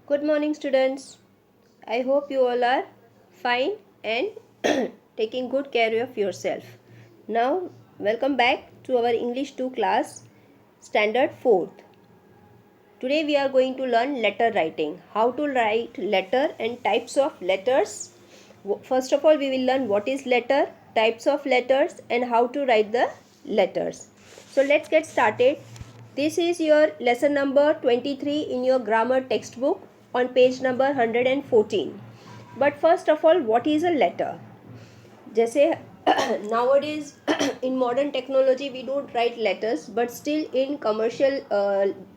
Good morning, students. I hope you all are fine and taking good care of yourself. Now, welcome back to our English 2 class, Standard 4th. Today we are going to learn letter writing. How to write letter and types of letters. First of all, we will learn what is letter, types of letters, and how to write the letters. So let's get started. This is your lesson number 23 in your grammar textbook on page number 114. But first of all, what is a letter? जैसे nowadays in modern technology we don't write letters, but still in commercial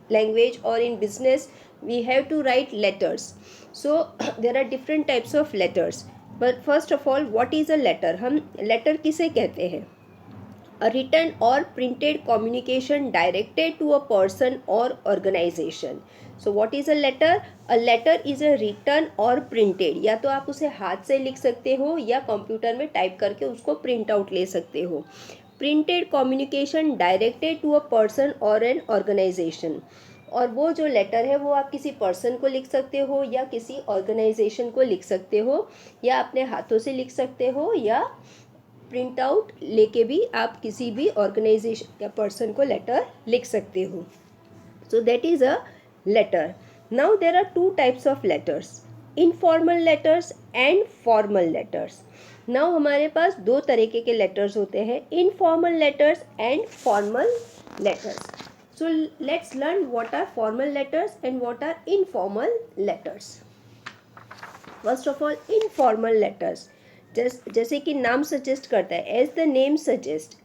language or in business we have to write letters. So there are different types of letters. But first of all, what is a letter? हम letter किसे कहते हैं? A written or printed communication directed to a person or organization. So what is a letter? A letter is a written or printed. या तो आप उसे हाथ से लिख सकते हो या कंप्यूटर में टाइप करके उसको प्रिंट आउट ले सकते हो. Printed communication directed to a person और एन ऑर्गेनाइजेशन. और वो जो लेटर है वो आप किसी पर्सन को लिख सकते हो या किसी ऑर्गेनाइजेशन को लिख सकते हो या अपने हाथों से लिख सकते हो या प्रिंट आउट लेके भी आप किसी भी ऑर्गेनाइजेशन या पर्सन को लेटर लिख सकते हो. So that is a letter. Now there are two types of letters, informal letters and formal letters. Now हमारे पास दो तरीके के लेटर्स होते हैं, informal letters and formal letters. So let's learn what are formal letters and what are informal letters. First of all, informal letters. जैसे कि नाम सजेस्ट करता है, as the name suggest,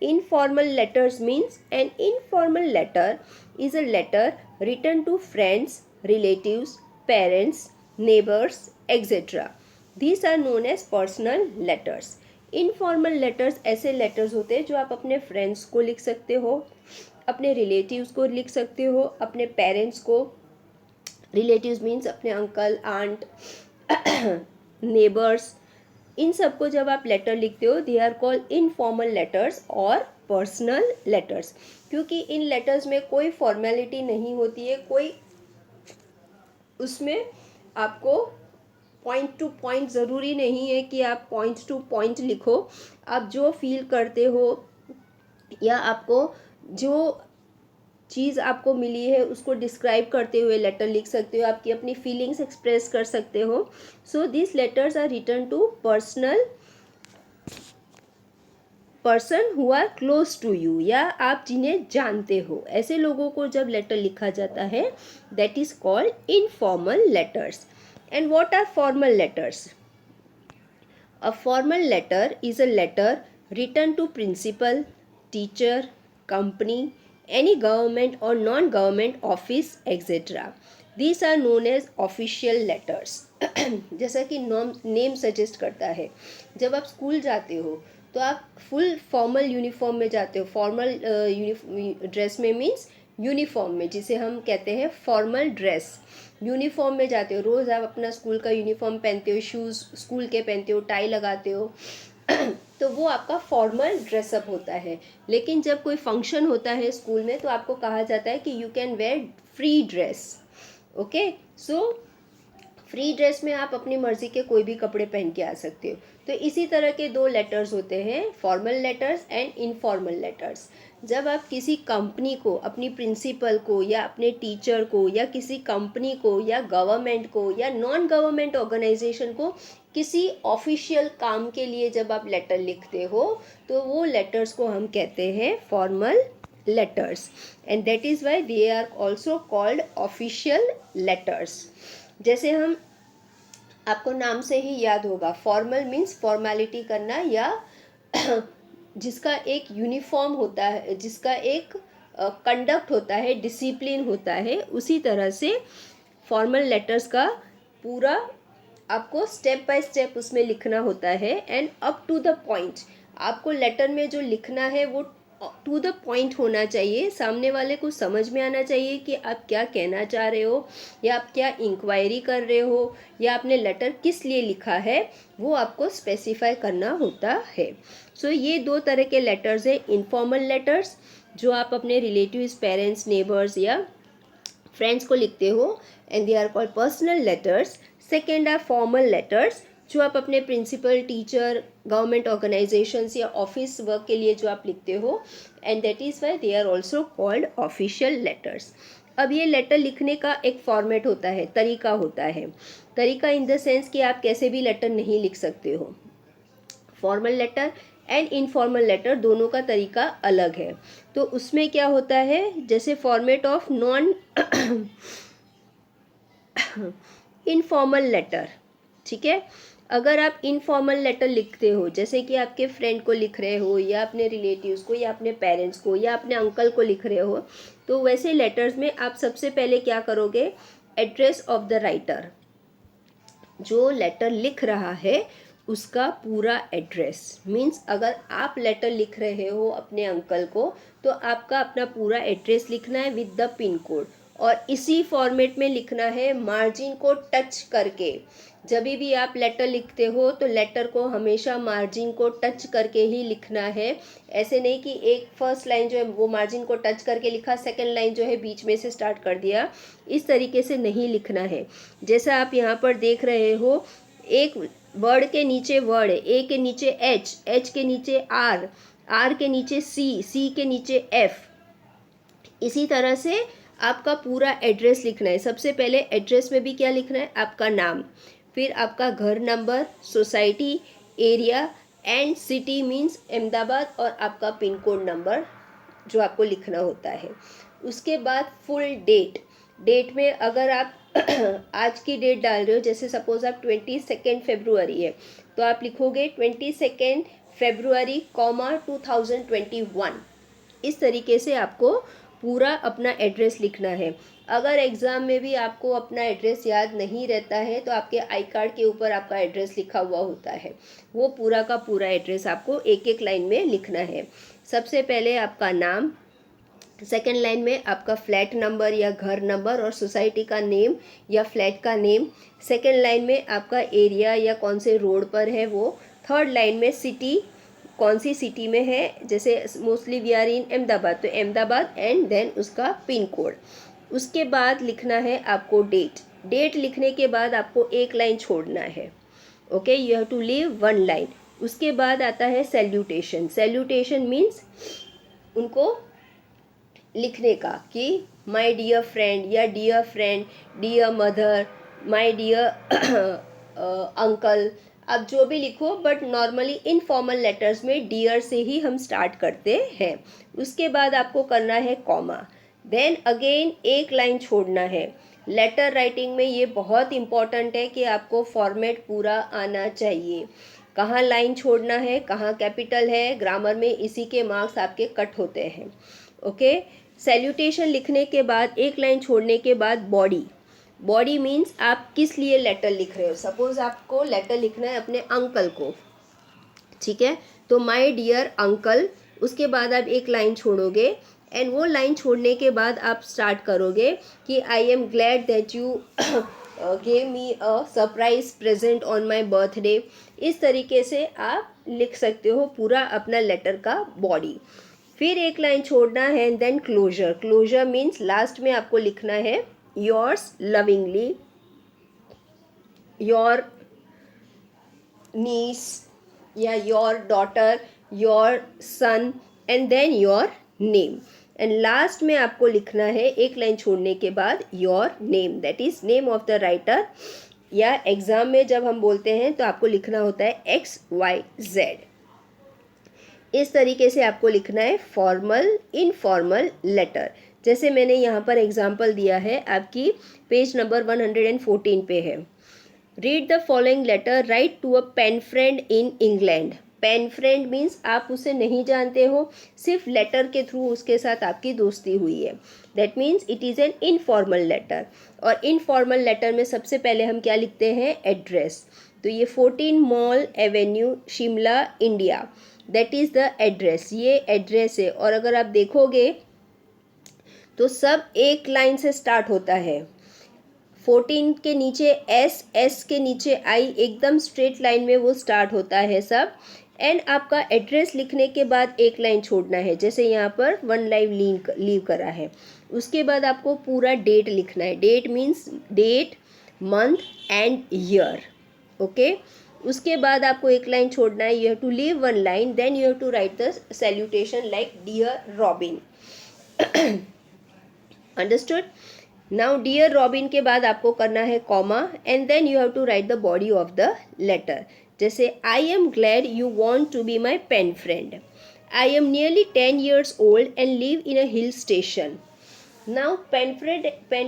informal letters means an informal letter is a letter written to friends, relatives, parents, neighbours, etcetera. These are known as personal letters. Informal letters ऐसे letters होते हैं जो आप अपने फ्रेंड्स को लिख सकते हो, अपने रिलेटिव्स को लिख सकते हो, अपने पेरेंट्स को. रिलेटिव्स मीन्स अपने अंकल, आंट, नेबर्स, इन सबको जब आप लेटर लिखते हो they are called informal letters और पर्सनल लेटर्स. क्योंकि इन लेटर्स में कोई फॉर्मेलिटी नहीं होती है, कोई उसमें आपको पॉइंट टू पॉइंट ज़रूरी नहीं है कि आप पॉइंट टू पॉइंट लिखो. आप जो फील करते हो या आपको जो चीज़ आपको मिली है उसको डिस्क्राइब करते हुए लेटर लिख सकते हो, आपकी अपनी फीलिंग्स एक्सप्रेस कर सकते हो. So this letters are written to person who are close to you, या आप जिन्हें जानते हो, ऐसे लोगों को जब लेटर लिखा जाता है that is called informal letters. And what are formal letters? A formal letter is a letter written to principal, teacher, company, any government or non-government office, etc. These are known as official letters. जैसा कि name suggest करता है, जब आप school जाते हो तो आप फुल फॉर्मल यूनिफॉर्म में जाते हो. फॉर्मल ड्रेस में मीन्स यूनिफॉर्म में, जिसे हम कहते हैं फॉर्मल ड्रेस. यूनिफॉर्म में जाते हो, रोज़ आप अपना स्कूल का यूनिफॉर्म पहनते हो, शूज़ स्कूल के पहनते हो, टाई लगाते हो. तो वो आपका फॉर्मल ड्रेसअप होता है. लेकिन जब कोई फंक्शन होता है स्कूल में तो आपको कहा जाता है कि you can wear free dress. Okay, so free dress में आप अपनी मर्जी के कोई भी कपड़े पहन के आ सकते हो. तो इसी तरह के दो लेटर्स होते हैं, formal letters and informal letters. जब आप किसी कंपनी को, अपनी प्रिंसिपल को या अपने टीचर को या किसी कंपनी को या गवर्नमेंट को या नॉन गवर्नमेंट ऑर्गेनाइजेशन को किसी ऑफिशियल काम के लिए जब आप लेटर लिखते हो तो वो लेटर्स को हम कहते हैं formal letters. And that is why they are also called official letters. जैसे हम, आपको नाम से ही याद होगा, फॉर्मल मीन्स फॉर्मेलिटी करना या जिसका एक यूनिफॉर्म होता है, जिसका एक कंडक्ट होता है, डिसिप्लिन होता है. उसी तरह से फॉर्मल लेटर्स का पूरा आपको स्टेप बाय स्टेप उसमें लिखना होता है and up to the point. आपको लेटर में जो लिखना है वो टू द पॉइंट होना चाहिए. सामने वाले को समझ में आना चाहिए कि आप क्या कहना चाह रहे हो या आप क्या इंक्वायरी कर रहे हो या आपने लेटर किस लिए लिखा है, वो आपको स्पेसिफाई करना होता है. सो ये दो तरह के लेटर्स हैं, इनफॉर्मल लेटर्स जो आप अपने रिलेटिव्स, पेरेंट्स, नेबर्स या फ्रेंड्स को लिखते हो and they are called personal letters. Second are formal letters, जो आप अपने प्रिंसिपल, टीचर, गवर्नमेंट ऑर्गेनाइजेशंस या ऑफिस वर्क के लिए जो आप लिखते हो, and that is why they are also called official letters. अब ये लेटर लिखने का एक फॉर्मेट होता है, तरीका होता है. तरीका इन द सेंस कि आप कैसे भी लेटर नहीं लिख सकते हो. Formal letter and informal letter दोनों का तरीका अलग है. तो उसमें क्या होता है, जैसे format of non informal letter. ठीक है, अगर आप इनफॉर्मल लेटर लिखते हो, जैसे कि आपके फ्रेंड को लिख रहे हो या अपने रिलेटिव्स को या अपने पेरेंट्स को या अपने अंकल को लिख रहे हो, तो वैसे लेटर्स में आप सबसे पहले क्या करोगे, एड्रेस ऑफ द राइटर, जो लेटर लिख रहा है उसका पूरा एड्रेस. मीन्स अगर आप लेटर लिख रहे हो अपने अंकल को, तो आपका अपना पूरा एड्रेस लिखना है विद द पिन कोड, और इसी फॉर्मेट में लिखना है, मार्जिन को टच करके. जब भी आप लेटर लिखते हो तो लेटर को हमेशा मार्जिन को टच करके ही लिखना है. ऐसे नहीं कि एक फर्स्ट लाइन जो है वो मार्जिन को टच करके लिखा, सेकंड लाइन जो है बीच में से स्टार्ट कर दिया. इस तरीके से नहीं लिखना है. जैसा आप यहाँ पर देख रहे हो, एक वर्ड के नीचे वर्ड, ए के नीचे एच, एच के नीचे आर, आर के नीचे सी, सी के नीचे एफ. इसी तरह से आपका पूरा एड्रेस लिखना है. सबसे पहले एड्रेस में भी क्या लिखना है, आपका नाम, फिर आपका घर number, society, area and city means Ahmedabad, और आपका पिन कोड नंबर जो आपको लिखना होता है. उसके बाद फुल डेट. डेट में अगर आप आज की डेट डाल रहे हो, जैसे सपोज आप 22 फरवरी है, तो आप लिखोगे 22 फरवरी, 2021. इस तरीके से आपको पूरा अपना एड्रेस लिखना है. अगर एग्ज़ाम में भी आपको अपना एड्रेस याद नहीं रहता है, तो आपके आई कार्ड के ऊपर आपका एड्रेस लिखा हुआ होता है, वो पूरा का पूरा एड्रेस आपको एक एक लाइन में लिखना है. सबसे पहले आपका नाम, सेकेंड लाइन में आपका फ्लैट नंबर या घर नंबर और सोसाइटी का नेम या फ्लैट का नेम. सेकेंड लाइन में आपका एरिया या कौन से रोड पर है वो. थर्ड लाइन में सिटी, कौन सी सिटी में है, जैसे mostly we are in Ahmedabad, तो अहमदाबाद, एंड देन उसका पिन कोड. उसके बाद लिखना है आपको डेट. डेट लिखने के बाद आपको एक लाइन छोड़ना है. Okay, you have to leave one line. उसके बाद आता है सैल्यूटेशन. सैल्यूटेशन मीन्स उनको लिखने का कि माय डियर फ्रेंड या dear friend, dear mother, my dear uncle, आप जो भी लिखो, बट नॉर्मली इनफॉर्मल लेटर्स में डियर से ही हम स्टार्ट करते हैं. उसके बाद आपको करना है कॉमा. देन अगेन एक लाइन छोड़ना है. लेटर राइटिंग में ये बहुत इम्पॉर्टेंट है कि आपको फॉर्मेट पूरा आना चाहिए. कहाँ लाइन छोड़ना है, कहाँ कैपिटल है, ग्रामर में इसी के मार्क्स आपके कट होते हैं. ओके, सैल्यूटेशन लिखने के बाद एक लाइन छोड़ने के बाद बॉडी. बॉडी मीन्स आप किस लिए लेटर लिख रहे हो. सपोज आपको लेटर लिखना है अपने अंकल को, ठीक है, तो माय डियर अंकल. उसके बाद आप एक लाइन छोड़ोगे, एंड वो लाइन छोड़ने के बाद आप स्टार्ट करोगे कि आई am glad that you gave me a surprise present on my birthday. इस तरीके से आप लिख सकते हो पूरा अपना लेटर का बॉडी. फिर एक लाइन छोड़ना है, and then closure. Closure means last में आपको लिखना है योर्स लविंगली, योर नीस या your daughter, your son, and then your name. And last में आपको लिखना है एक लाइन छोड़ने के बाद your name, that is name of the writer. या एग्जाम में जब हम बोलते हैं तो आपको लिखना होता है XYZ. इस तरीके से आपको लिखना है फॉर्मल इनफॉर्मल लेटर. जैसे मैंने यहाँ पर एग्जाम्पल दिया है, आपकी पेज नंबर 114 पे है. Read the following letter, write to a pen friend in England. Pen friend means आप उसे नहीं जानते हो, सिर्फ लेटर के थ्रू उसके साथ आपकी दोस्ती हुई है. That means it is an informal letter. और इनफॉर्मल लेटर में सबसे पहले हम क्या लिखते हैं, एड्रेस. तो ये 14 mall Avenue, Shimla, India, that is the address. ये एड्रेस है. और अगर आप देखोगे तो सब एक लाइन से स्टार्ट होता है. 14 के नीचे S, S के नीचे I, एकदम स्ट्रेट लाइन में वो स्टार्ट होता है सब. एंड आपका एड्रेस लिखने के बाद एक लाइन छोड़ना है, जैसे यहाँ पर वन लाइन लीव करा है। उसके बाद आपको पूरा डेट लिखना है। Date means date, month and year. Okay, उसके बाद आपको एक लाइन छोड़ना है। You have to leave one line, then you have to write the salutation like dear Robin. Understood? Now dear Robin के बाद आपको करना है comma and then you have to write the body of the letter. जैसे I am glad you want to be my pen friend. I am nearly 10 years old and live in a hill station. Now pen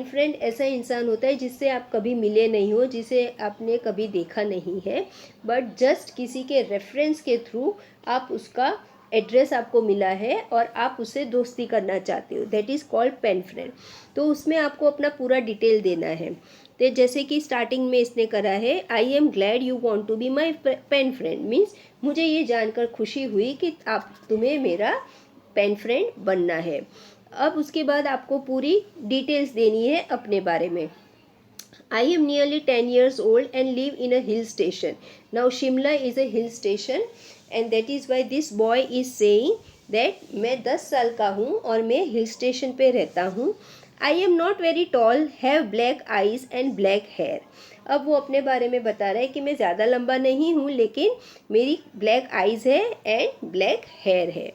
friend ऐसा इंसान होता है जिससे आप कभी मिले नहीं हो, जिसे आपने कभी देखा नहीं है, बट जस्ट किसी के रेफरेंस के थ्रू आप उसका एड्रेस आपको मिला है और आप उससे दोस्ती करना चाहते हो, that is called pen friend. तो उसमें आपको अपना पूरा डिटेल देना है। तो जैसे कि स्टार्टिंग में इसने करा है, I am glad you want to be my pen friend, means मुझे ये जानकर खुशी हुई कि तुम्हें मेरा पेन फ्रेंड बनना है। अब उसके बाद आपको पूरी डिटेल्स देनी है अपने बारे में। आई am nearly 10 years old and live in a hill station. Now Shimla is a hill station and that is why this boy is saying that मैं 10 साल का हूँ और मैं हिल स्टेशन पे रहता हूँ। I am not very tall, have black eyes and black hair. अब वो अपने बारे में बता रहा है कि मैं ज़्यादा लंबा नहीं हूँ, लेकिन मेरी ब्लैक आइज़ है एंड ब्लैक हेयर है।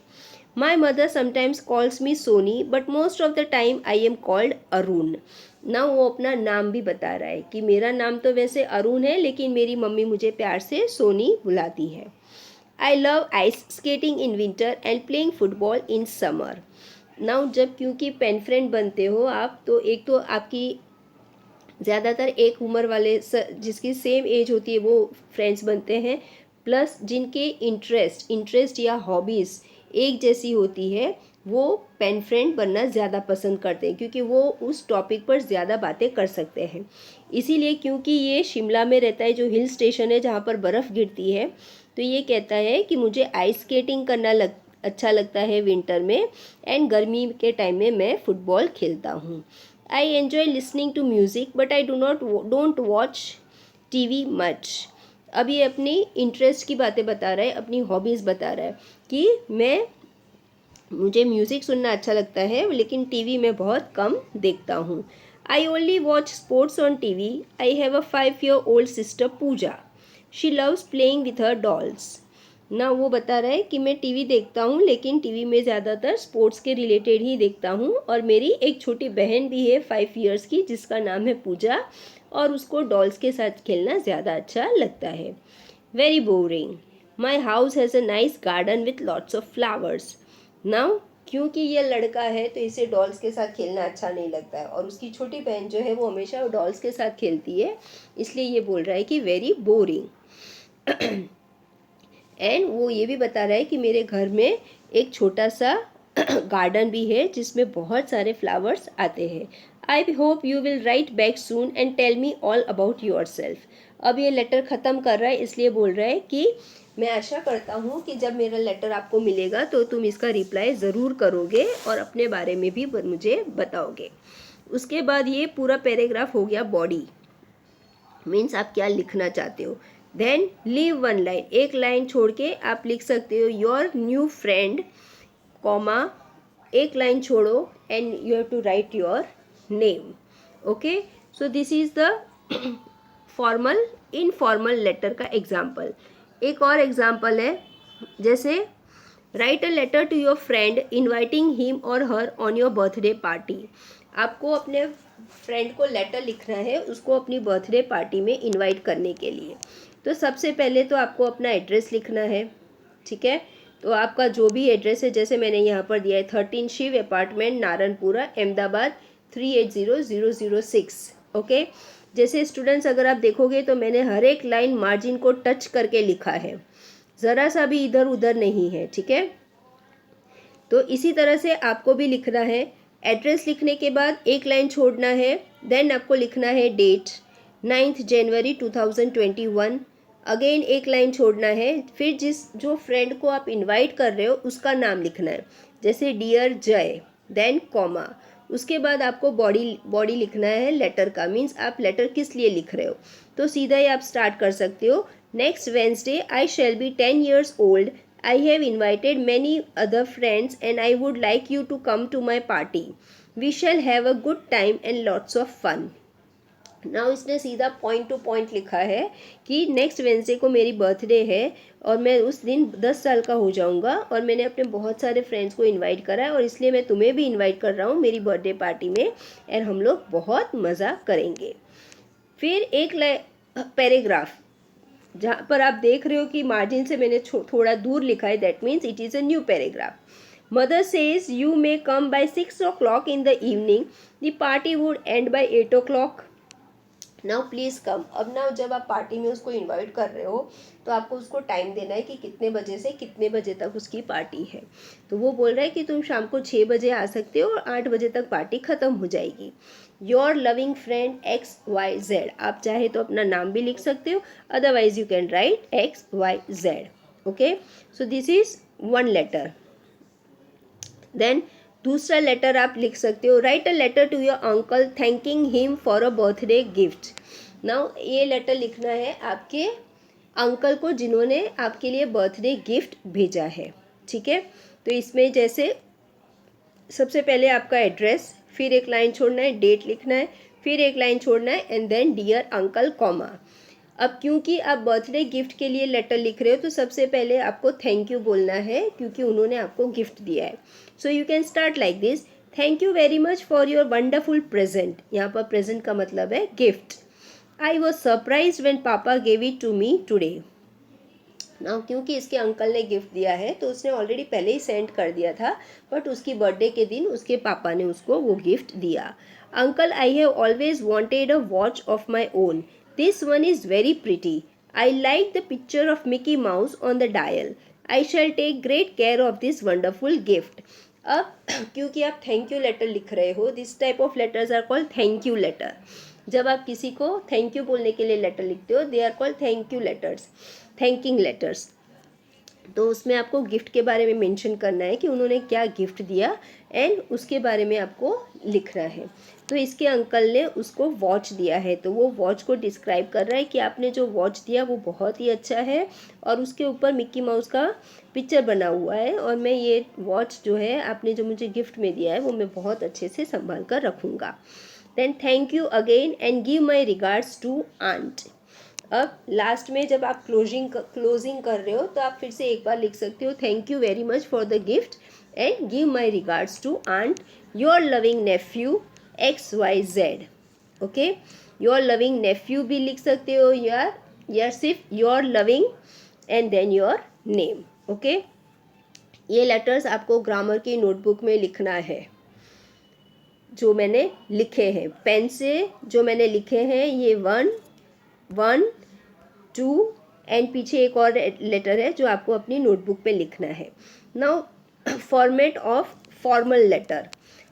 My mother sometimes calls me Sony, but most of the time I am called Arun. Now वो अपना नाम भी बता रहा है कि मेरा नाम तो वैसे अरुण है, लेकिन मेरी मम्मी मुझे प्यार से सोनी बुलाती है। I love ice skating in winter and playing football in summer. Now जब क्योंकि पेन फ्रेंड बनते हो आप, तो एक तो आपकी ज़्यादातर एक उम्र वाले जिसकी सेम एज होती है वो फ्रेंड्स बनते हैं, प्लस जिनके इंटरेस्ट या हॉबीज़ एक जैसी होती है वो पेन फ्रेंड बनना ज़्यादा पसंद करते हैं, क्योंकि वो उस टॉपिक पर ज़्यादा बातें कर सकते हैं। इसीलिए क्योंकि ये शिमला में रहता है, जो हिल स्टेशन है जहाँ पर बर्फ़ गिरती है, तो ये कहता है कि मुझे आइस स्केटिंग करना अच्छा लगता है विंटर में, एंड गर्मी के टाइम में मैं फुटबॉल खेलता हूँ। I enjoy listening to music but I don't watch TV much. अब ये अपनी इंटरेस्ट की बातें बता रहा है, अपनी हॉबीज़ बता रहा है कि मुझे म्यूज़िक सुनना अच्छा लगता है, लेकिन टीवी में बहुत कम देखता हूँ। I only watch sports on TV. I have a 5-year-old sister Pooja. She loves playing with her dolls. ना वो बता रहा है कि मैं टीवी देखता हूँ, लेकिन टीवी में ज़्यादातर स्पोर्ट्स के रिलेटेड ही देखता हूँ, और मेरी एक छोटी बहन भी है 5 years की, जिसका नाम है पूजा, और उसको डॉल्स के साथ खेलना ज़्यादा अच्छा लगता है। Very boring. My house has a nice garden with lots of flowers. Now क्योंकि ये लड़का है तो इसे डॉल्स के साथ खेलना अच्छा नहीं लगता है, और उसकी छोटी बहन जो है वो हमेशा डॉल्स के साथ खेलती है, इसलिए ये बोल रहा है कि वेरी बोरिंग। एंड वो ये भी बता रहा है कि मेरे घर में एक छोटा सा गार्डन भी है जिसमें बहुत सारे फ्लावर्स आते हैं। I hope you will write back soon and tell me all about yourself. अब ये लेटर ख़त्म कर रहा है, इसलिए बोल रहा है कि मैं आशा करता हूँ कि जब मेरा लेटर आपको मिलेगा तो तुम इसका रिप्लाई ज़रूर करोगे और अपने बारे में भी मुझे बताओगे। उसके बाद ये पूरा पैराग्राफ हो गया बॉडी, मीन्स आप क्या लिखना चाहते हो। देन लीव वन लाइन, एक लाइन छोड़ के आप लिख सकते हो योर न्यू फ्रेंड, कॉमा एक लाइन छोड़ो and you have to write your name. Okay, so this is the formal informal letter का एग्जाम्पल। एक और एग्जाम्पल है, जैसे write a letter to your friend inviting him और her on your birthday party. आपको अपने friend को letter लिखना है उसको अपनी बर्थडे पार्टी में इनवाइट करने के लिए। तो सबसे पहले तो आपको अपना एड्रेस लिखना है, ठीक है। तो आपका जो भी एड्रेस है, जैसे मैंने यहाँ पर दिया है 13 शिव अपार्टमेंट, नारायणपुरा, अहमदाबाद 380006। ओके, जैसे स्टूडेंट्स अगर आप देखोगे तो मैंने हर एक लाइन मार्जिन को टच करके लिखा है, ज़रा सा भी इधर उधर नहीं है, ठीक है। तो इसी तरह से आपको भी लिखना है। एड्रेस लिखने के बाद एक लाइन छोड़ना है, देन आपको लिखना है डेट 9 जनवरी 2021। अगेन एक लाइन छोड़ना है, फिर जो फ्रेंड को आप इनवाइट कर रहे हो उसका नाम लिखना है, जैसे डियर जय, देन कॉमा, उसके बाद आपको बॉडी लिखना है लेटर का, मीन्स आप लेटर किस लिए लिख रहे हो। तो सीधा ही आप स्टार्ट कर सकते हो। Next Wednesday I shall be 10 years old. I have invited many other friends and I would like you to come to my party. We shall have a good time and lots of fun. Now इसने सीधा point two point लिखा है कि next Wednesday को मेरी birthday है और मैं उस दिन 10 साल का हो जाऊंगा और मैंने अपने बहुत सारे फ्रेंड्स को इनवाइट करा है और इसलिए मैं तुम्हें भी इनवाइट कर रहा हूँ मेरी बर्थडे पार्टी में और हम लोग बहुत मज़ा करेंगे। फिर एक पैराग्राफ जहाँ पर आप देख रहे हो कि मार्जिन से मैंने थोड़ा दूर लिखा है, that means it is a new paragraph. Mother says you may come by 6 o'clock in the evening, the party would end by 8 o'clock. Now please come. अब ना जब आप पार्टी में उसको इनवाइट कर रहे हो तो आपको उसको टाइम देना है कि कितने बजे से कितने बजे तक उसकी पार्टी है। तो वो बोल रहा है कि तुम शाम को 6 बजे आ सकते हो और 8 बजे तक पार्टी ख़त्म हो जाएगी। योर लविंग फ्रेंड XYZ, आप चाहे तो अपना नाम भी लिख सकते हो, otherwise you can write XYZ. Okay, so this is one letter. Then दूसरा लेटर आप लिख सकते हो, write a letter to your uncle thanking him for a birthday gift. नाउ ये लेटर लिखना है आपके अंकल को जिन्होंने आपके लिए बर्थडे गिफ्ट भेजा है। ठीक है, तो इसमें जैसे सबसे पहले आपका एड्रेस, फिर एक लाइन छोड़ना है, डेट लिखना है, फिर एक लाइन छोड़ना है and then dear uncle comma. अब क्योंकि आप बर्थडे गिफ्ट के लिए लेटर लिख रहे हो तो सबसे पहले आपको थैंक यू बोलना है क्योंकि उन्होंने आपको गिफ्ट दिया है। So you can start like this, thank you very much for your wonderful present. यहाँ पर प्रेजेंट का मतलब है gift. I was surprise when papa gave it to me today. ना क्योंकि इसके अंकल ने गिफ्ट दिया है तो उसने ऑलरेडी पहले ही सेंड कर दिया था, बट उसकी बर्थडे के दिन उसके पापा ने उसको वो गिफ्ट दिया। Uncle, I have always wanted a watch of my own, this one is very pretty, I like the picture of Mickey Mouse on the dial, I shall take great care of this wonderful gift. अब क्योंकि आप thank you letter लिख रहे हो, this type of letters are called thank you letter. जब आप किसी को थैंक यू बोलने के लिए लेटर लिखते हो, they are called thank you letters, thanking letters. तो उसमें आपको गिफ्ट के बारे में मेंशन करना है कि उन्होंने क्या गिफ्ट दिया एंड उसके बारे में आपको लिखना है। तो इसके अंकल ने उसको वॉच दिया है तो वो वॉच को डिस्क्राइब कर रहा है कि आपने जो वॉच दिया वो बहुत ही अच्छा है और उसके ऊपर मिक्की माउस का पिक्चर बना हुआ है और मैं ये वॉच जो है आपने जो मुझे गिफ्ट में दिया है वो मैं बहुत अच्छे से संभाल कर रखूँगा। Then thank you again and give my regards to aunt. अब लास्ट में जब आप क्लोजिंग कर रहे हो तो आप फिर से एक बार लिख सकते हो, thank you very much for the gift and give my regards to aunt, your loving nephew XYZ. Okay, your loving nephew भी लिख सकते हो या सिर्फ your loving and then your name. Okay, ये लेटर्स आपको ग्रामर की नोटबुक में लिखना है जो मैंने लिखे हैं पेन से, जो मैंने लिखे हैं ये 1, 2 एंड पीछे एक और लेटर है जो आपको अपनी नोटबुक पे लिखना है। Now format of formal letter.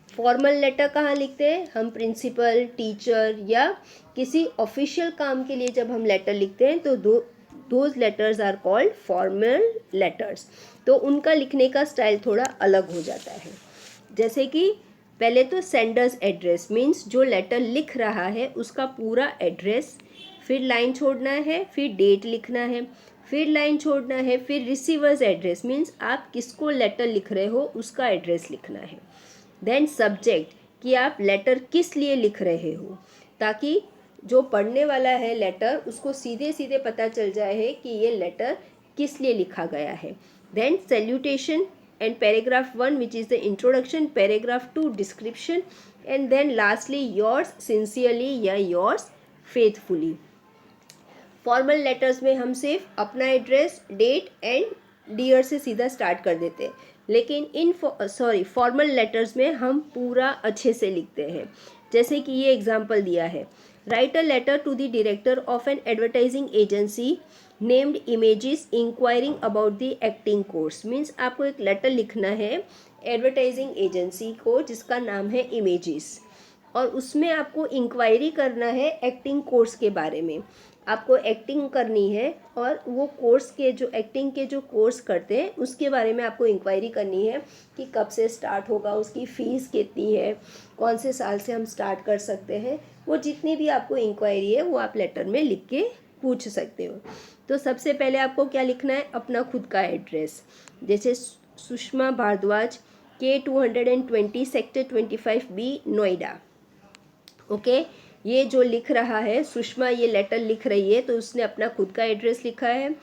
Formal letter कहाँ लिखते हैं हम? प्रिंसिपल, टीचर या किसी ऑफिशियल काम के लिए जब हम लेटर लिखते हैं तो those letters are called formal letters. तो उनका लिखने का स्टाइल थोड़ा अलग हो जाता है। जैसे कि पहले तो सेंडर्स एड्रेस मीन्स जो लेटर लिख रहा है उसका पूरा एड्रेस, फिर लाइन छोड़ना है, फिर डेट लिखना है, फिर लाइन छोड़ना है, फिर रिसीवर्स एड्रेस मीन्स आप किसको लेटर लिख रहे हो उसका एड्रेस लिखना है। देन सब्जेक्ट कि आप लेटर किस लिए लिख रहे हो ताकि जो पढ़ने वाला है लेटर उसको सीधे सीधे पता चल जाए कि ये लेटर किस लिए लिखा गया है। Then salutation and paragraph 1 which is the introduction, paragraph 2 description and then lastly yours sincerely या yours faithfully। फॉर्मल लेटर्स में हम सिर्फ अपना एड्रेस, डेट एंड डियर से सीधा स्टार्ट कर देते हैं, लेकिन फॉर्मल लेटर्स में हम पूरा अच्छे से लिखते हैं। जैसे कि ये एग्जांपल दिया है, write a letter to the director of an advertising agency named images enquiring about the acting course. Means आपको एक लेटर लिखना है एडवर्टाइजिंग एजेंसी को जिसका नाम है इमेजेस और उसमें आपको इंक्वायरी करना है एक्टिंग कोर्स के बारे में। आपको एक्टिंग करनी है और वो कोर्स के जो एक्टिंग के जो कोर्स करते हैं उसके बारे में आपको इंक्वायरी करनी है कि कब से स्टार्ट होगा, उसकी फ़ीस कितनी है, कौन से साल से हम स्टार्ट कर सकते हैं। वो जितनी भी आपको इंक्वायरी है वो आप लेटर में लिख के पूछ सकते हो। तो सबसे पहले आपको क्या लिखना है, अपना खुद का एड्रेस, जैसे Sushma Bhardwaj K220 sector 25B Noida. Okay, ये जो लिख रहा है सुषमा, ये लेटर लिख रही है तो उसने अपना खुद का एड्रेस लिखा है।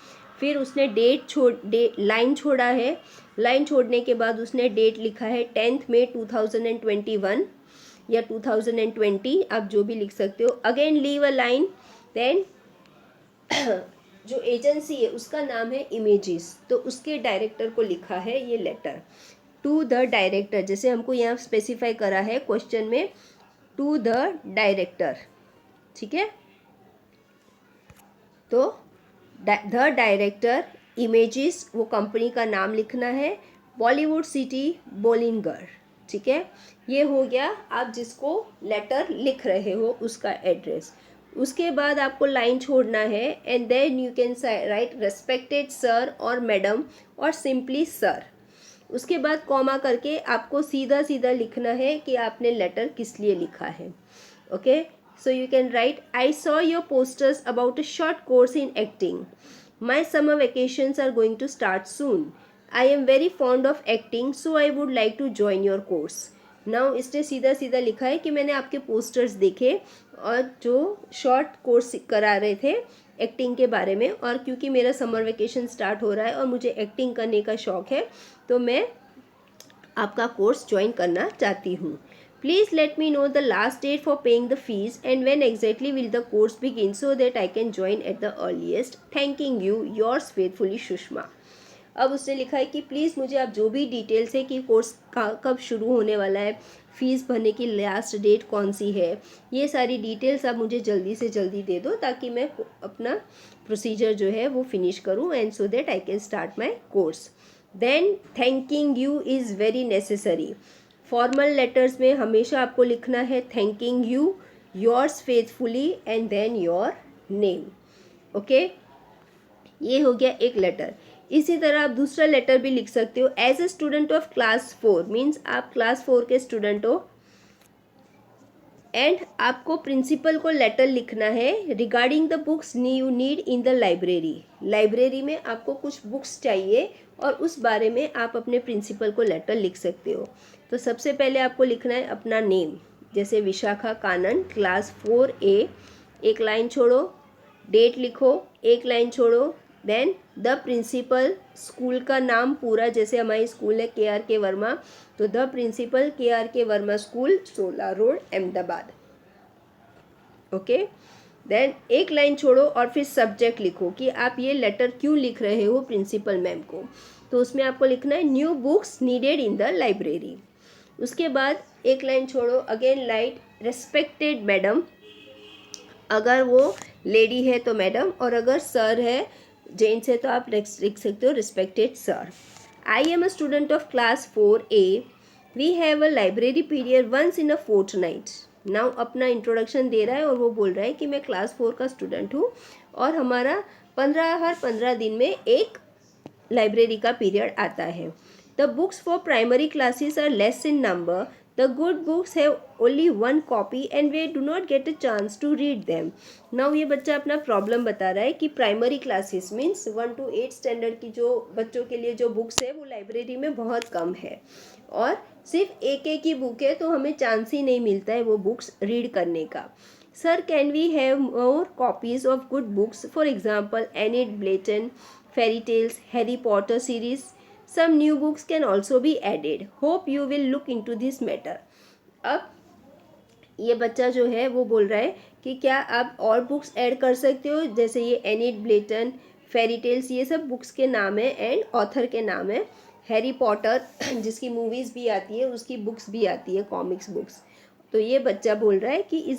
फिर उसने लाइन छोड़ा है। लाइन छोड़ने के बाद उसने डेट लिखा है 10 मई 2021 या 2020, आप जो भी लिख सकते हो। Again leave a line, then जो एजेंसी है उसका नाम है इमेजेस, तो उसके डायरेक्टर को लिखा है ये लेटर, टू द डायरेक्टर, जैसे हमको यहाँ स्पेसिफाई करा है क्वेश्चन में, टू द डायरेक्टर। ठीक है, तो द डायरेक्टर इमेजेस, वो कंपनी का नाम लिखना है, बॉलीवुड सिटी बोलिंगर। ठीक है, ये हो गया आप जिसको लेटर लिख रहे हो उसका एड्रेस। उसके बाद आपको लाइन छोड़ना है and then you can write respected sir और मैडम और सिंपली सर। उसके बाद कॉमा करके आपको सीधा सीधा लिखना है कि आपने लेटर किस लिए लिखा है। Okay, so you can write, I saw your posters about a short course in acting. My summer vacations are going to start soon. I am very fond of acting, so I would like to join your course. Now इसने सीधा सीधा लिखा है कि मैंने आपके posters देखे और जो शॉर्ट कोर्स करा रहे थे एक्टिंग के बारे में, और क्योंकि मेरा समर वेकेशन स्टार्ट हो रहा है और मुझे एक्टिंग करने का शौक़ है तो मैं आपका कोर्स ज्वाइन करना चाहती हूँ। Please let me know the last date for paying the fees and when exactly will the course begin so that I can join at the earliest. Thanking you, yours faithfully Sushma. अब उसने लिखा है कि please मुझे आप जो भी details है कि कोर्स कब शुरू होने वाला है, फ़ीस भरने की लास्ट डेट कौन सी है, ये सारी डिटेल्स आप मुझे जल्दी से जल्दी दे दो ताकि मैं अपना प्रोसीजर जो है वो फिनिश करूँ and so that I can start my course. Then thanking you is very necessary. Formal letters में हमेशा आपको लिखना है thanking you, yours faithfully and then your name. Okay, ये हो गया एक लेटर। इसी तरह आप दूसरा लेटर भी लिख सकते हो। As a student of class 4 means आप क्लास 4 के स्टूडेंट हो एंड आपको प्रिंसिपल को लेटर लिखना है regarding the books you need in the library. Library में आपको कुछ बुक्स चाहिए और उस बारे में आप अपने प्रिंसिपल को लेटर लिख सकते हो। तो सबसे पहले आपको लिखना है अपना नेम, जैसे विशाखा कानन क्लास 4A, एक लाइन छोड़ो, डेट लिखो, एक लाइन छोड़ो, देन द प्रिंसिपल, स्कूल का नाम पूरा, जैसे हमारी स्कूल है KRK वर्मा, तो the principal KRK Verma school, 16 road Ahmedabad. Okay, then एक लाइन छोड़ो और फिर सब्जेक्ट लिखो कि आप ये लेटर क्यों लिख रहे हो प्रिंसिपल मैम को। तो उसमें आपको लिखना है new books needed in the library. उसके बाद एक लाइन छोड़ो, अगेन लाइट रेस्पेक्टेड मैडम, अगर वो लेडी है तो मैडम और अगर सर है जेंट्स है तो आप लिख सकते हो respected sir. I am a student of class 4A, we have a library period once in a fortnight. Now अपना इंट्रोडक्शन दे रहा है और वो बोल रहा है कि मैं क्लास 4 का स्टूडेंट हूँ और हमारा हर 15 दिन में एक लाइब्रेरी का पीरियड आता है। The books for primary classes are less in number, the good books have only 1 copy and we do not get a chance to read them. Now ये बच्चा अपना प्रॉब्लम बता रहा है कि primary classes means 1 to 8 standard की जो बच्चों के लिए जो बुक्स है वो लाइब्रेरी में बहुत कम है और सिर्फ एक ही बुक है तो हमें चांस ही नहीं मिलता है वो बुक्स रीड करने का। Sir, can we have more copies of good books, for example Enid Blyton, fairy tales, Harry Potter series. Some new books can also be added. Hope you will look into this matter. अब ये बच्चा जो है वो बोल रहा है कि क्या आप और बुक्स ऐड कर सकते हो, जैसे ये एनिड ब्लेटन, फेरी टेल्स, ये सब बुक्स के नाम है एंड ऑथर के नाम है। हैरी पॉटर जिसकी मूवीज़ भी आती है उसकी बुक्स भी आती है, कॉमिक्स बुक्स। तो ये बच्चा बोल रहा है कि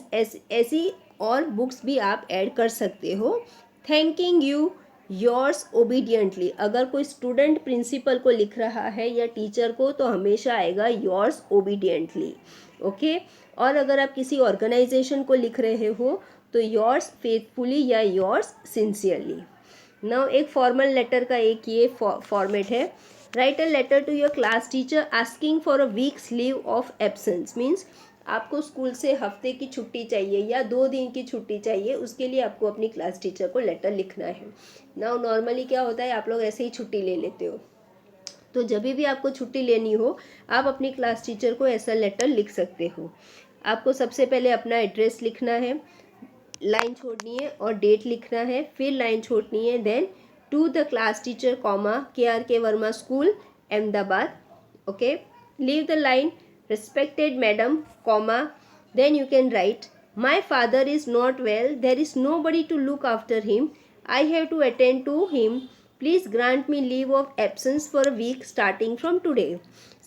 ऐसी और बुक्स भी आप ऐड कर सकते हो। Thanking you, yours obediently. अगर कोई स्टूडेंट प्रिंसिपल को लिख रहा है या टीचर को तो हमेशा आएगा योर्स ओबीडियंटली। ओके। और अगर आप किसी ऑर्गेनाइजेशन को लिख रहे हो तो योर्स फेथफुली या योर्स सिंसियरली। नाउ एक फॉर्मल लेटर का एक ये फॉर्मेट है। Write a letter to your class teacher asking for a week's leave of absence, means आपको स्कूल से हफ्ते की छुट्टी चाहिए या 2 दिन की छुट्टी चाहिए, उसके लिए आपको अपनी क्लास टीचर को लेटर लिखना है। नाउ नॉर्मली क्या होता है, आप लोग ऐसे ही छुट्टी ले लेते हो, तो जब भी आपको छुट्टी लेनी हो आप अपनी क्लास टीचर को ऐसा लेटर लिख सकते हो। आपको सबसे पहले अपना एड्रेस लिखना है, लाइन छोड़नी है और डेट लिखना है, फिर लाइन छोड़नी है, then to the class teacher comma KRK Verma school Ahmedabad, okay. Leave the line respected madam comma, then you can write my father is not well, there is nobody to look after him, I have to attend to him, please grant me leave of absence for a week starting from today।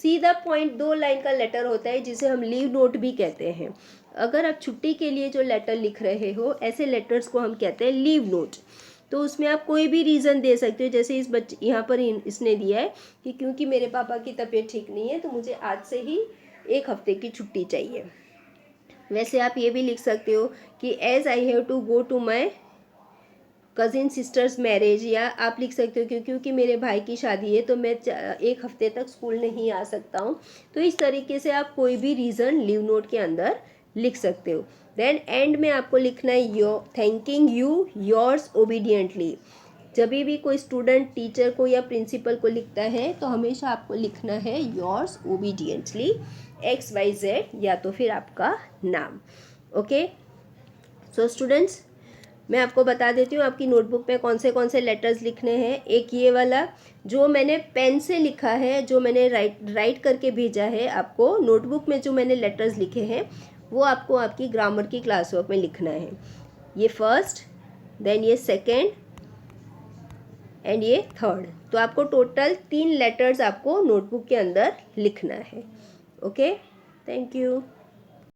सीधा point 2 line का letter होता है जिसे हम leave note भी कहते हैं। अगर आप छुट्टी के लिए जो लेटर लिख रहे हो ऐसे लेटर्स को हम कहते हैं लीव नोट। तो उसमें आप कोई भी रीज़न दे सकते हो, जैसे इस बच्चे यहाँ पर इसने दिया है कि क्योंकि मेरे पापा की तबीयत ठीक नहीं है तो मुझे आज से ही 1 हफ्ते की छुट्टी चाहिए। वैसे आप ये भी लिख सकते हो कि as I have to go to my cousin sister's marriage, या आप लिख सकते हो क्योंकि मेरे भाई की शादी है तो मैं 1 हफ्ते तक स्कूल नहीं आ सकता हूँ। तो इस तरीके से आप कोई भी रीज़न लीव नोट के अंदर लिख सकते हो। देन एंड में आपको लिखना है your thanking you yours obediently. जब भी कोई स्टूडेंट टीचर को या प्रिंसिपल को लिखता है तो हमेशा आपको लिखना है योर्स ओबीडियंटली XYZ या तो फिर आपका नाम, ओके। सो स्टूडेंट्स, मैं आपको बता देती हूँ आपकी नोटबुक में कौन से लेटर्स लिखने हैं। एक ये वाला जो मैंने पेन से लिखा है, जो मैंने राइट करके भेजा है आपको, नोटबुक में जो मैंने लेटर्स लिखे हैं वो आपको आपकी ग्रामर की क्लास वर्क में लिखना है। ये फर्स्ट, देन ये सेकेंड एंड ये थर्ड। तो आपको टोटल 3 लेटर्स आपको नोटबुक के अंदर लिखना है, ओके। Thank you.